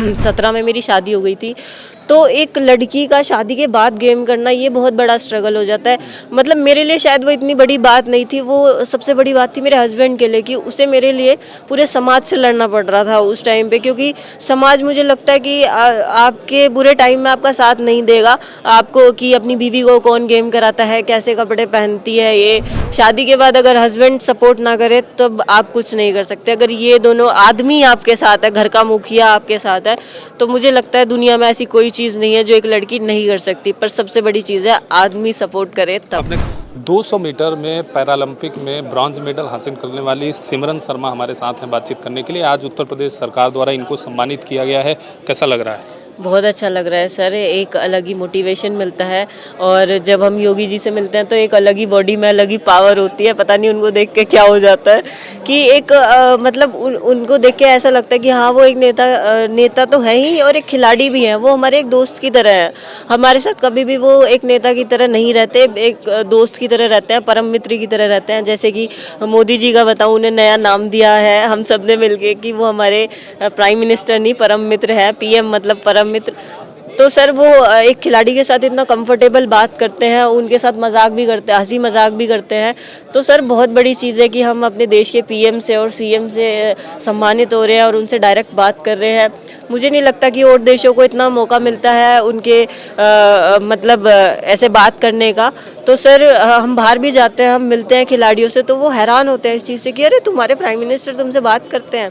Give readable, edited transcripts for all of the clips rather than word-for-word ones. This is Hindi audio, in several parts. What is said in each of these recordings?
2017 में मेरी शादी हो गई थी। तो एक लड़की का शादी के बाद गेम करना ये बहुत बड़ा स्ट्रगल हो जाता है। मतलब मेरे लिए शायद वो इतनी बड़ी बात नहीं थी, वो सबसे बड़ी बात थी मेरे हस्बैंड के लिए कि उसे मेरे लिए पूरे समाज से लड़ना पड़ रहा था उस टाइम पे, क्योंकि समाज मुझे लगता है कि आपके बुरे टाइम में आपका साथ नहीं देगा आपको, कि अपनी बीवी को कौन गेम कराता है, कैसे कपड़े पहनती है। ये शादी के बाद अगर हस्बैंड सपोर्ट ना करे तब आप कुछ नहीं कर सकते। अगर ये दोनों आदमी आपके साथ है, घर का मुखिया आपके साथ है, तो मुझे लगता है दुनिया में ऐसी कोई चीज़ नहीं है जो एक लड़की नहीं कर सकती। पर सबसे बड़ी चीज़ है आदमी सपोर्ट करे तब। आपने 200 मीटर में पैरालंपिक में ब्रॉन्ज मेडल हासिल करने वाली सिमरन शर्मा हमारे साथ हैं बातचीत करने के लिए। आज उत्तर प्रदेश सरकार द्वारा इनको सम्मानित किया गया है, कैसा लग रहा है? बहुत अच्छा लग रहा है सर, एक अलग ही मोटिवेशन मिलता है। और जब हम योगी जी से मिलते हैं तो एक अलग ही बॉडी में अलग ही पावर होती है। पता नहीं उनको देख के क्या हो जाता है कि एक मतलब उनको देख के ऐसा लगता है कि हाँ वो एक नेता तो है ही और एक खिलाड़ी भी हैं। वो हमारे एक दोस्त की तरह है, हमारे साथ कभी भी वो एक नेता की तरह नहीं रहते, एक दोस्त की तरह रहते हैं, परम मित्र की तरह रहते हैं। जैसे कि मोदी जी का बताऊँ, उन्हें नया नाम दिया है हम सब ने मिलके कि वो हमारे प्राइम मिनिस्टर नहीं परम मित्र है, पीएम मतलब परम मित्र। तो सर वो एक खिलाड़ी के साथ इतना कंफर्टेबल बात करते हैं, उनके साथ मजाक भी करते हैं, हंसी मजाक भी करते हैं। तो सर बहुत बड़ी चीज़ है कि हम अपने देश के पीएम से और सीएम से सम्मानित हो रहे हैं और उनसे डायरेक्ट बात कर रहे हैं। मुझे नहीं लगता कि और देशों को इतना मौका मिलता है उनके मतलब ऐसे बात करने का। तो सर हम बाहर भी जाते हैं, हम मिलते हैं खिलाड़ियों से, तो वो हैरान होते हैं इस चीज़ से कि अरे तुम्हारे प्राइम मिनिस्टर तुमसे बात करते हैं।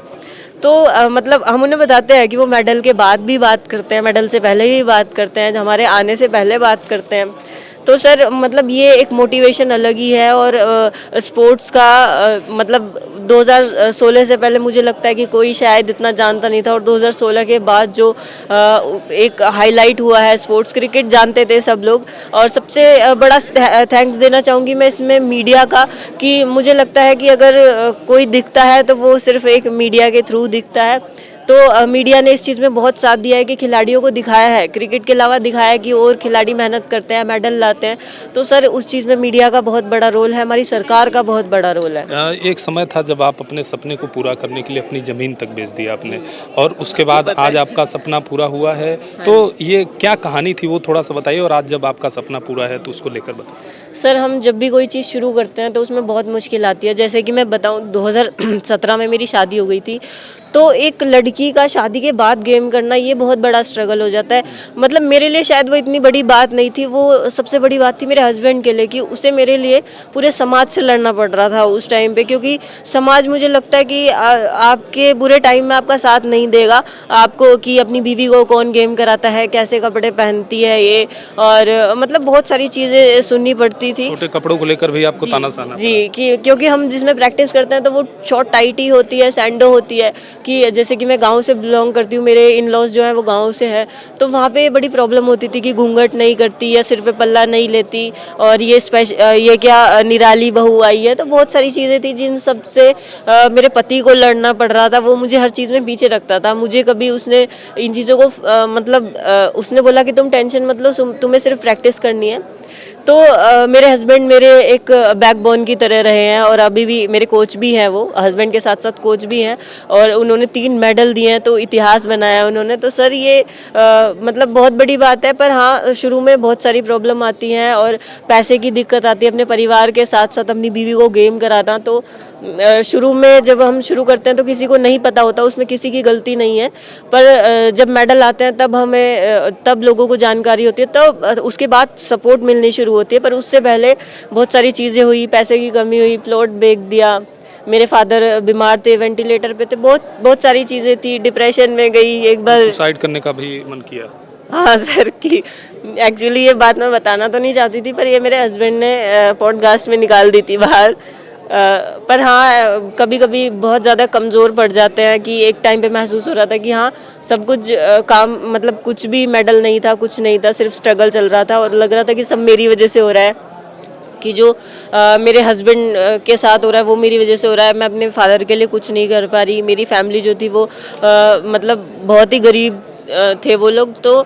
तो मतलब हम उन्हें बताते हैं कि वो मेडल के बाद भी बात करते हैं, मेडल से पहले भी बात करते हैं, हमारे आने से पहले बात करते हैं। तो सर मतलब ये एक मोटिवेशन अलग ही है। और स्पोर्ट्स का मतलब 2016 से पहले मुझे लगता है कि कोई शायद इतना जानता नहीं था, और 2016 के बाद जो एक हाईलाइट हुआ है स्पोर्ट्स, क्रिकेट जानते थे सब लोग। और सबसे बड़ा थैंक्स देना चाहूँगी मैं इसमें मीडिया का, कि मुझे लगता है कि अगर कोई दिखता है तो वो सिर्फ एक मीडिया के थ्रू दिखता है। तो मीडिया ने इस चीज़ में बहुत साथ दिया है कि खिलाड़ियों को दिखाया है, क्रिकेट के अलावा दिखाया है कि और खिलाड़ी मेहनत करते हैं, मेडल लाते हैं। तो सर उस चीज़ में मीडिया का बहुत बड़ा रोल है, हमारी सरकार का बहुत बड़ा रोल है। एक समय था जब आप अपने सपने को पूरा करने के लिए अपनी ज़मीन तक बेच दिया आपने, और उसके बाद आज आपका सपना पूरा हुआ है। तो ये क्या कहानी थी वो थोड़ा सा बताइए, और आज जब आपका सपना पूरा है तो उसको लेकर बताइए। सर हम जब भी कोई चीज़ शुरू करते हैं तो उसमें बहुत मुश्किल आती है। जैसे कि मैं बताऊं, 2017 में मेरी शादी हो गई थी। तो एक लड़की का शादी के बाद गेम करना ये बहुत बड़ा स्ट्रगल हो जाता है। मतलब मेरे लिए शायद वो इतनी बड़ी बात नहीं थी, वो सबसे बड़ी बात थी मेरे हस्बैंड के लिए कि उसे मेरे लिए पूरे समाज से लड़ना पड़ रहा था उस टाइम पे, क्योंकि समाज मुझे लगता है कि आपके बुरे टाइम में आपका साथ नहीं देगा आपको, कि अपनी बीवी को कौन गेम कराता है, कैसे कपड़े पहनती है ये। और मतलब बहुत सारी चीज़ें सुननी पड़ती थी। छोटे कपड़ों को लेकर भी आपको ताना जी कि क्योंकि हम जिसमें प्रैक्टिस करते हैं तो वो शॉर्ट टाइट ही होती है, सैंडो होती है। कि जैसे कि मैं गांव से बिलोंग करती हूँ, मेरे इन लॉज जो है वो गांव से है। तो वहाँ पे बड़ी प्रॉब्लम होती थी कि घूंघट नहीं करती या सिर पे पल्ला नहीं लेती, और ये क्या निराली बहू आई है। तो बहुत सारी चीज़ें थी जिन सब से मेरे पति को लड़ना पड़ रहा था। वो मुझे हर चीज़ में पीछे रखता था। मुझे कभी उसने इन चीज़ों को मतलब उसने बोला कि तुम टेंशन मत लो, तुम्हें सिर्फ प्रैक्टिस करनी है। तो मेरे हस्बैंड मेरे एक बैकबोन की तरह रहे हैं, और अभी भी मेरे कोच भी हैं। वो हस्बैंड के साथ साथ कोच भी हैं, और उन्होंने 3 मेडल दिए हैं, तो इतिहास बनाया उन्होंने। तो सर ये मतलब बहुत बड़ी बात है। पर हाँ, शुरू में बहुत सारी प्रॉब्लम आती हैं और पैसे की दिक्कत आती है, अपने परिवार के साथ साथ अपनी बीवी को गेम कराना। तो शुरू में जब हम शुरू करते हैं तो किसी को नहीं पता होता, उसमें किसी की गलती नहीं है। पर जब मेडल आते हैं तब हमें तब लोगों को जानकारी होती है, तब उसके बाद सपोर्ट मिलनी शुरू होती है। पर उससे पहले बहुत सारी चीज़ें हुई, पैसे की कमी हुई, प्लॉट बेच दिया, मेरे फादर बीमार थे, वेंटिलेटर पे थे, बहुत बहुत सारी चीज़ें थी, डिप्रेशन में गई एक बार। सुसाइड करने का भी मन किया? हाँ सर, कि एक्चुअली ये बात मैं बताना तो नहीं चाहती थी, पर ये मेरे हस्बैंड ने पॉडकास्ट में निकाल दी थी बाहर। पर हाँ, कभी कभी बहुत ज़्यादा कमज़ोर पड़ जाते हैं, कि एक टाइम पे महसूस हो रहा था कि हाँ सब कुछ काम मतलब कुछ भी मेडल नहीं था, कुछ नहीं था, सिर्फ स्ट्रगल चल रहा था, और लग रहा था कि सब मेरी वजह से हो रहा है। कि जो मेरे हस्बैंड के साथ हो रहा है वो मेरी वजह से हो रहा है। मैं अपने फादर के लिए कुछ नहीं कर पा रही। मेरी फैमिली जो थी वो मतलब बहुत ही गरीब थे वो लोग। तो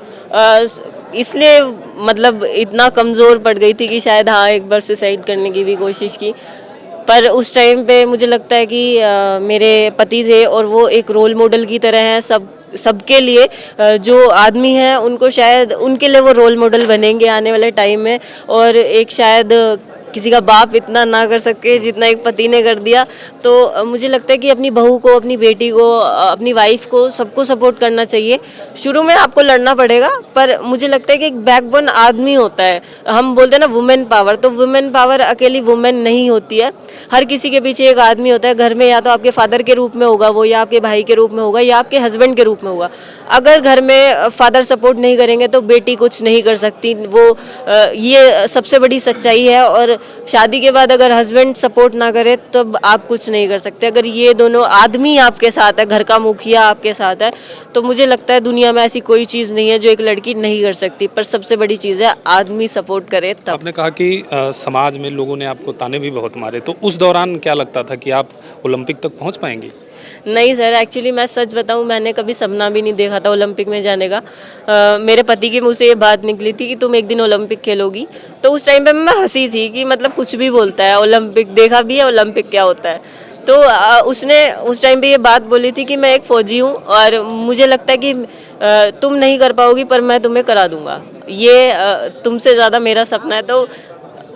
इसलिए मतलब इतना कमज़ोर पड़ गई थी कि शायद हाँ एक बार सुसाइड करने की भी कोशिश की। पर उस टाइम पे मुझे लगता है कि मेरे पति थे और वो एक रोल मॉडल की तरह हैं। सब सबके लिए जो आदमी हैं उनको शायद उनके लिए वो रोल मॉडल बनेंगे आने वाले टाइम में। और एक शायद किसी का बाप इतना ना कर सके जितना एक पति ने कर दिया। तो मुझे लगता है कि अपनी बहू को, अपनी बेटी को, अपनी वाइफ को, सबको सपोर्ट करना चाहिए। शुरू में आपको लड़ना पड़ेगा, पर मुझे लगता है कि एक बैकबोन आदमी होता है। हम बोलते हैं ना वुमेन पावर, तो वुमेन पावर अकेली वुमेन नहीं होती है। हर किसी के पीछे एक आदमी होता है घर में, या तो आपके फादर के रूप में होगा वो, या आपके भाई के रूप में होगा, या आपके हस्बैंड के रूप में होगा। अगर घर में फादर सपोर्ट नहीं करेंगे तो बेटी कुछ नहीं कर सकती। वो ये सबसे बड़ी सच्चाई है। और शादी के बाद अगर हस्बैंड सपोर्ट ना करे तो आप कुछ नहीं कर सकते। अगर ये दोनों आदमी आपके साथ है, घर का मुखिया आपके साथ है, तो मुझे लगता है दुनिया में ऐसी कोई चीज़ नहीं है जो एक लड़की नहीं कर सकती। पर सबसे बड़ी चीज़ है आदमी सपोर्ट करे तब। आपने कहा कि समाज में लोगों ने आपको ताने भी बहुत मारे, तो उस दौरान क्या लगता था कि आप ओलंपिक तक पहुंच पाएंगी? नहीं सर, एक्चुअली मैं सच बताऊं, मैंने कभी सपना भी नहीं देखा था ओलंपिक में जाने का। मेरे पति के मुंह से ये बात निकली थी कि तुम एक दिन ओलंपिक खेलोगी। तो उस टाइम पे मैं हंसी थी कि मतलब कुछ भी बोलता है, ओलंपिक देखा भी है, ओलंपिक क्या होता है। तो उसने उस टाइम पे ये बात बोली थी कि मैं एक फौजी हूँ और मुझे लगता है कि तुम नहीं कर पाओगी पर मैं तुम्हें करा दूंगा। ये तुमसे ज़्यादा मेरा सपना है। तो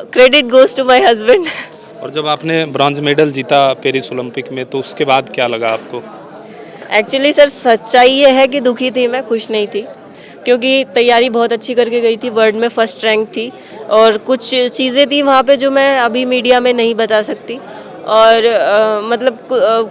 credit goes to my husband. और जब आपने ब्रॉन्ज मेडल जीता पेरिस ओलंपिक में, तो उसके बाद क्या लगा आपको? एक्चुअली सर सच्चाई ये है कि दुखी थी मैं, खुश नहीं थी। क्योंकि तैयारी बहुत अच्छी करके गई थी, वर्ल्ड में फर्स्ट रैंक थी और कुछ चीज़ें थी वहाँ पे जो मैं अभी मीडिया में नहीं बता सकती। और मतलब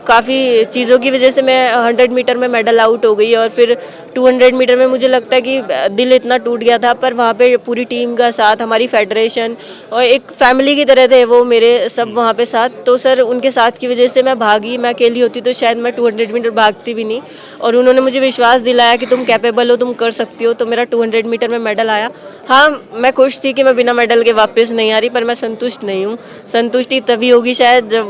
काफ़ी चीज़ों की वजह से मैं 100 मीटर में मेडल आउट हो गई। और फिर 200 मीटर में मुझे लगता है कि दिल इतना टूट गया था। पर वहाँ पे पूरी टीम का साथ, हमारी फेडरेशन और एक फैमिली की तरह थे वो मेरे, सब वहाँ पे साथ। तो सर उनके साथ की वजह से मैं भागी। मैं अकेली होती तो शायद मैं 200 मीटर भागती भी नहीं। और उन्होंने मुझे विश्वास दिलाया कि तुम कैपेबल हो, तुम कर सकती हो। तो मेरा 200 मीटर में मेडल आया। हाँ, मैं खुश थी कि मैं बिना मेडल के वापस नहीं आ रही, पर मैं संतुष्ट नहीं हूँ। संतुष्टि तभी होगी शायद जब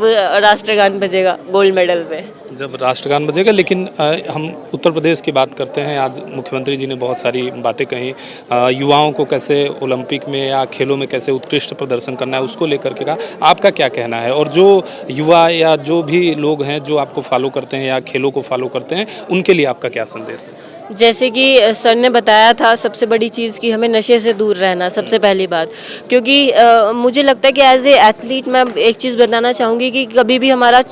राष्ट्रगान बजेगा गोल्ड मेडल पे। जब राष्ट्रगान बजेगा। लेकिन हम उत्तर प्रदेश की बात करते हैं। आज मुख्यमंत्री जी ने बहुत सारी बातें कही, युवाओं को कैसे ओलंपिक में या खेलों में कैसे उत्कृष्ट प्रदर्शन करना है उसको लेकर के कहा। आपका क्या कहना है? और जो युवा या जो भी लोग हैं जो आपको फॉलो करते हैं या खेलों को फॉलो करते हैं, उनके लिए आपका क्या संदेश है? जैसे कि सर ने बताया था, सबसे बड़ी चीज़ कि हमें नशे से दूर रहना, सबसे पहली बात। क्योंकि मुझे लगता है कि एज ए एथलीट मैं एक चीज़ बताना चाहूँगी कि कभी भी हमारा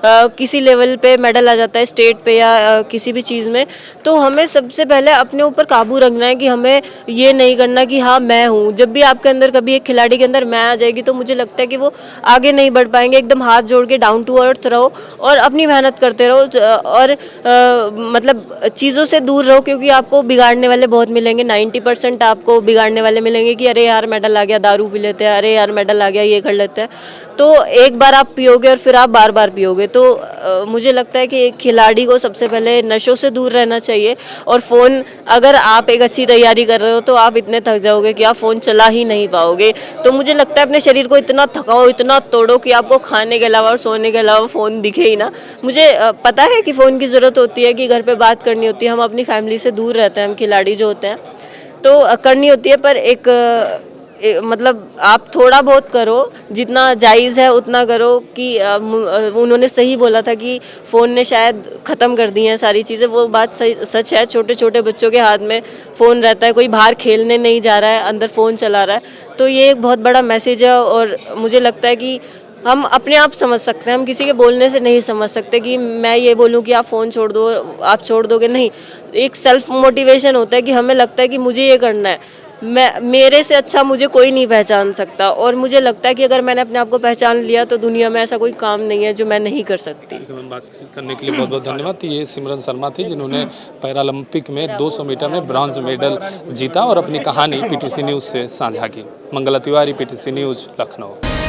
किसी लेवल पे मेडल आ जाता है, स्टेट पे या किसी भी चीज़ में, तो हमें सबसे पहले अपने ऊपर काबू रखना है कि हमें ये नहीं करना कि हाँ मैं हूँ। जब भी आपके अंदर, कभी एक खिलाड़ी के अंदर मैं आ जाएगी तो मुझे लगता है कि वो आगे नहीं बढ़ पाएंगे। एकदम हाथ जोड़ के डाउन टू अर्थ रहो और अपनी मेहनत करते रहो। और मतलब चीज़ों से दूर रहो, क्योंकि आपको बिगाड़ने वाले बहुत मिलेंगे। 90% आपको बिगाड़ने वाले मिलेंगे कि अरे यार मेडल आ गया, दारू पी लेते हैं, अरे यार मेडल आ गया, ये कर लेते हैं। तो एक बार आप पियोगे और फिर आप बार बार पियोगे। तो मुझे लगता है कि एक खिलाड़ी को सबसे पहले नशों से दूर रहना चाहिए। और फ़ोन, अगर आप एक अच्छी तैयारी कर रहे हो तो आप इतने थक जाओगे कि आप फ़ोन चला ही नहीं पाओगे। तो मुझे लगता है अपने शरीर को इतना थकाओ, इतना तोड़ो कि आपको खाने के अलावा और सोने के अलावा फ़ोन दिखे ही ना। मुझे पता है कि फ़ोन की ज़रूरत होती है, कि घर पे बात करनी होती है, हम अपनी फैमिली से दूर रहते हैं, हम खिलाड़ी जो होते हैं, तो करनी होती है। पर मतलब आप थोड़ा बहुत करो, जितना जायज़ है उतना करो। कि उन्होंने सही बोला था कि फ़ोन ने शायद ख़त्म कर दी हैं सारी चीज़ें, वो बात सही सच है। छोटे छोटे बच्चों के हाथ में फ़ोन रहता है, कोई बाहर खेलने नहीं जा रहा है, अंदर फ़ोन चला रहा है। तो ये एक बहुत बड़ा मैसेज है। और मुझे लगता है कि हम अपने आप समझ सकते हैं, हम किसी के बोलने से नहीं समझ सकते। कि मैं ये बोलूँ कि आप फ़ोन छोड़ दो, आप छोड़ दोगे, नहीं। एक सेल्फ मोटिवेशन होता है कि हमें लगता है कि मुझे ये करना है, मेरे से अच्छा मुझे कोई नहीं पहचान सकता। और मुझे लगता है कि अगर मैंने अपने आप को पहचान लिया तो दुनिया में ऐसा कोई काम नहीं है जो मैं नहीं कर सकती। बात करने के लिए बहुत बहुत धन्यवाद। ये सिमरन शर्मा थी जिन्होंने पैरालंपिक में 200 मीटर में ब्रॉन्ज मेडल जीता और अपनी कहानी पीटीसी न्यूज़ से साझा की। Mangala Tiwari, PTC news, Lucknow.